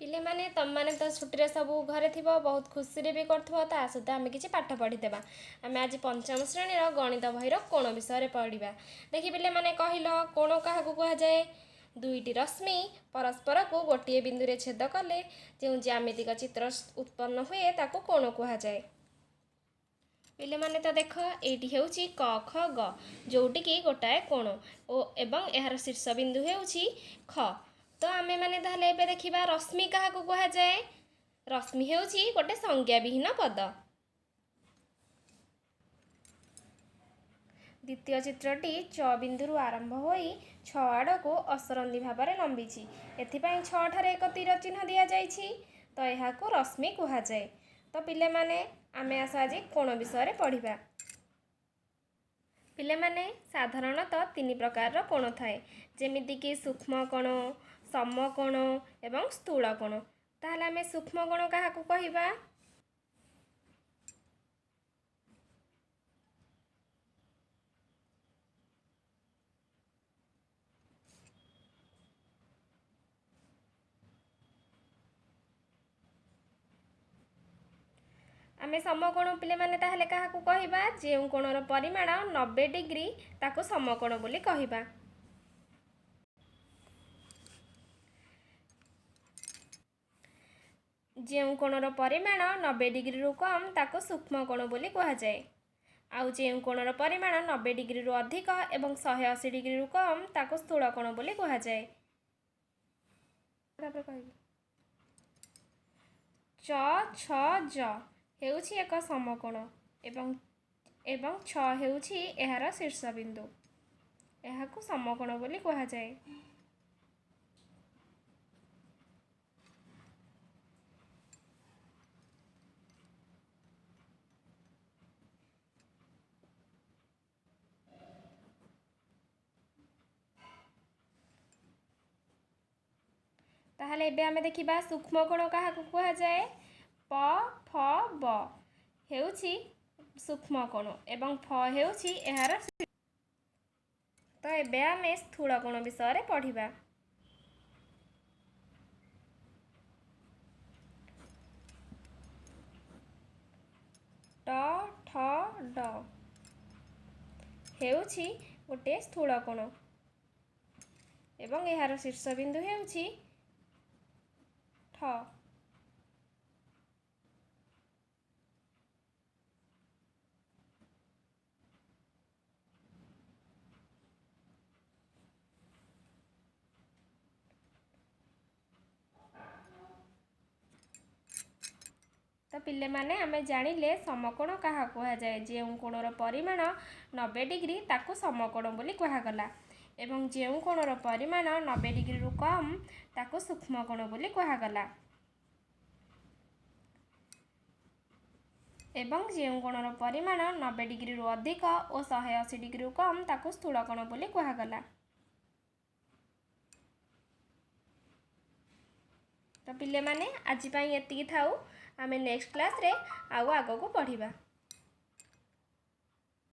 पिले माने तुम मैंने तो छुट्टी सब घरे थी बहुत खुशी भी करता सहित आम कि पाठ पढ़ीदेवा। आम आज पंचम श्रेणी गणित बही कोण विषय पढ़ा। देखी पिले माने कहल कोण क्या कहुए। दुईटी रश्मि परस्पर को गोटे बिंदु छेद कले जो ज्यामितिक चित्र उत्पन्न हुए ताको कोण कहुए। पिले माने तो देख ये हूँ क ख ग जोटि की गोटाए कोण एवं यार शीर्ष बिंदु होउछि ख। तो आमे माने ताहले एबे देखिबा रश्मि क्या कहुए। रश्मि हेउछि गोटे संज्ञा विहीन पद। द्वितीय चित्रटी च बिंदु आरंभ होई छ आड़ को असरंदी भाव में लंबी। एथिपाई छ ठारे एक तीर चिन्ह दि जाइछि तो यह को रश्मि कहुए। तो पिले माने आमे आस आज कोण विषय पढ़ा। पिले माने साधारणतः तीन प्रकार कोण थाए जेमितिकी सूक्ष्म कोण समकोण एवं स्थूल कोण। ताहले आमे सूक्ष्म कोण क्या कहवा। आमे समकोण पिले माने ताहले क्या कहवा जो कोणर परिमाण 90 डिग्री ताको समकोण बोली कहवा। जो कोणर परिमाण 90 डिग्री रु कम ताको सूक्ष्म कोण बोली कहुए। आउ जो कोणर परिमाण 90 डिग्री रु अधिक एवं 180 डिग्री रु कम ताको स्थूल कोण बोली कहुए। च छ ज हेउछि एक समकोण एवं छ हेउछि एहार शीर्ष बिंदु। एहाकु समकोण बोली कहुए। ताहले एबे आमे देखिबा सूक्ष्म कोण क्या कहुए। प फ ब हेउछि सूक्ष्म कोण एवं फ हेउछि एहार। तो एबे आमे स्थूल कोण विषय पढ़ा। ट ठ ड हेउछि गोटे स्थूल कोण एवं एहार शीर्ष बिंदु हेउछि ठ। तो पिले माने आमे जानिले समकोण क्या कहुए। जो कोणर परिमाण 90 डिग्री ताको समकोण बोली कहगला एवं जो कोणर परिमाण 90 डिग्री रु कम ताको सूक्ष्म कोण बोली कहगला एवं जो कोणर परिमाण 90 डिग्री रु अधिक और 180 डिग्री रु कम ताको स्थूल कोण बोली कहगला। तो पिले माने आज एतिकी थाउ। आमे नेक्स्ट क्लास रे आगो पढ़िबा।